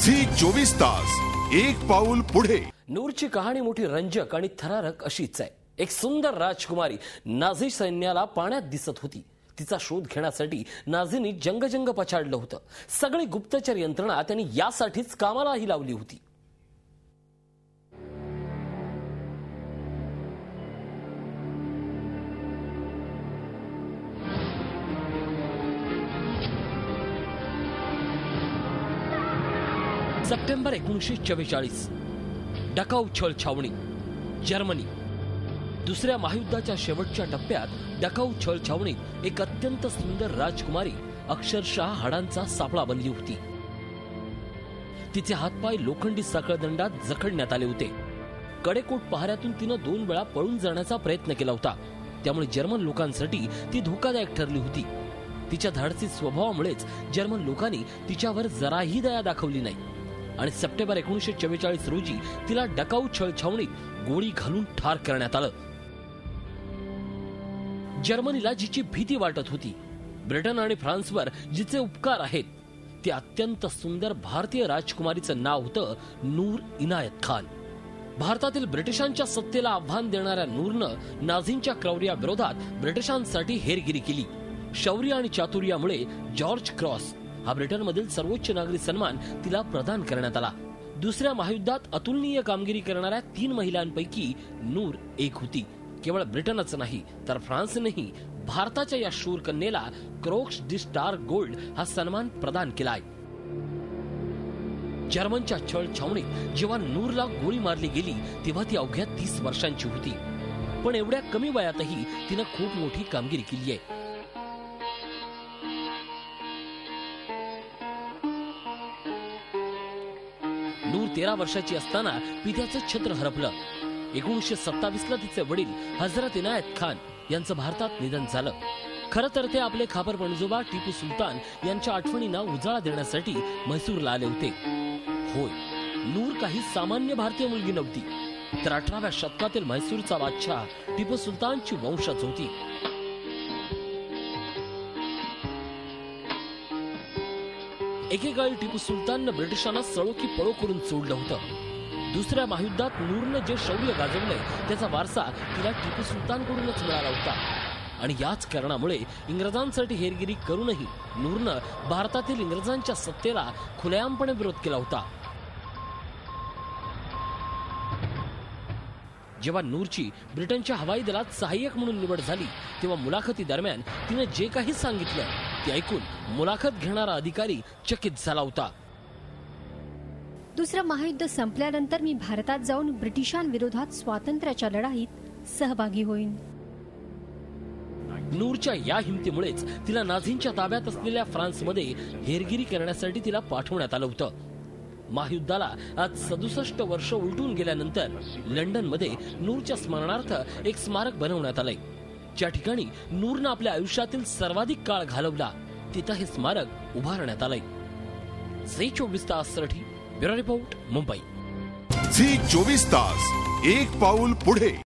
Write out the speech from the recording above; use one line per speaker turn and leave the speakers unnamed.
Zee 24 तास एक पाऊल पुढे।
नूरची कहाणी मोठी रंजक आणि थरारक अशीच आहे। एक सुंदर राजकुमारी नाझी सैन्याला पाण्यात दिसत होती। तिचा शोध घेण्यासाठी नाझींनी जंगजंग पछाडलं होतं। सगळी गुप्तचर यंत्रणा त्यांनी यासाठीच कामालाही लावली होती। सप्टेंबर 1944 डकाऊ छळ छावणी जर्मनी। दुसऱ्या महायुद्धाच्या शेवटच्या टप्प्यात डकाऊ छळ छावणीत एक अत्यंत सुंदर राजकुमारी अक्षरशः हाडांचा सापळा बनली होती। तिचे हातपाय लोखंडी साखळदंडात जखडण्यात आले होते। कडेकोट पहाऱ्यातून तिनं 2 वेळा पळून जाण्याचा प्रयत्न केला होता। त्यामुळे जर्मन लोकांसाठी ती धोकादायक ठरली होती। तिच्या धाडसी स्वभावामुळेच जर्मन लोकांनी तिच्यावर जराही दया दाखवली नाही आणि सप्टेंबर 1944 रोजी तिला डकाऊ छळ छावणीत गोळी घालून ठार करण्यात आलं। जर्मनीला जिची भीती वाटत होती, ब्रिटन आणि फ्रान्सवर जिचे उपकार आहेत, ती अत्यंत सुंदर भारतीय राजकुमारीचं नाव होतं नूर इनायत खान। भारतातील ब्रिटिशांच्या सत्तेला आव्हान देणाऱ्या नूरनं नाझींच्या क्रौर्याविरोधात ब्रिटिशांसाठी हेरगिरी केली। शौर्य आणि चातुर्यामुळे जॉर्ज क्रॉस हा ब्रिटनमधील सर्वोच्च नागरी सन्मान तिला प्रदान करण्यात आला। दुसऱ्या महायुद्धात अतुलनीय कामगिरी करणाऱ्या 3 महिलांपैकी नूर एक होती। केवळ ब्रिटनच नाही तर फ्रान्सनेही भारताच्या या शूर कन्येला क्रोक्स डी स्टार गोल्ड हा सन्मान प्रदान केलाय। जर्मनच्या छळ छावणीत जेव्हा नूरला गोळी मारली गेली तेव्हा ती अवघ्या 30 वर्षांची होती। पण एवढ्या कमी वयातही तिनं खूप मोठी कामगिरी केली आहे। नूर 13 वर्षाची असताना पित्याचं छत्र हरपलं। 1927 ला तिचे वडील हजरत इनायत खान यांचं भारतात निधन झालं। खरं तर ते आपले खापर पणजोबा टिपू सुलतान यांच्या आठवणींना उजाळा देण्यासाठी म्हैसूरला आले होते। होय, नूर काही सामान्य भारतीय मुलगी नव्हती, तर 18व्या शतकातील म्हैसूरचा बादशाह टिपू सुलतानची वंशज होती। एकेकाळी टिपू सुलताननं ब्रिटिशांना सळो की पळो करून सोडलं होतं। दुसऱ्या महायुद्धात नूरनं जे शौर्य गाजवलंय त्याचा वारसा तिला टिपू सुलतानकडूनच मिळाला होता आणि याच कारणामुळे इंग्रजांसाठी हेरगिरी करूनही नूरनं भारतातील इंग्रजांच्या सत्तेला खुलेआमपणे विरोध केला होता। जेव्हा नूरची ब्रिटनच्या हवाई दलात सहाय्यक म्हणून निवड झाली तेव्हा मुलाखती दरम्यान तिने जे काही सांगितलं ते ऐकून मुलाखत घेणारा अधिकारी चकित झाला होता।
दुसरं महायुद्ध संपल्यानंतर मी भारतात जाऊन ब्रिटिशांविरोधात स्वातंत्र्याच्या लढाईत सहभागी होईन।
नूरच्या या हिमतीमुळेच तिला नाझींच्या ताब्यात असलेल्या फ्रान्समध्ये हेरगिरी करण्यासाठी तिला पाठवण्यात आलं होतं। महायुद्धाला आज 67 वर्ष उलटून गेल्यानंतर लंडनमध्ये नूरच्या स्मरणार्थ एक स्मारक बनवण्यात आलंय। ज्या ठिकाणी नूरनं आपल्या आयुष्यातील सर्वाधिक काळ घालवला तिथं हे स्मारक उभारण्यात आलंय। झी 24 ताससाठी ब्युरो रिपोर्ट, मुंबई।
झी 24 तास एक पाऊल पुढे।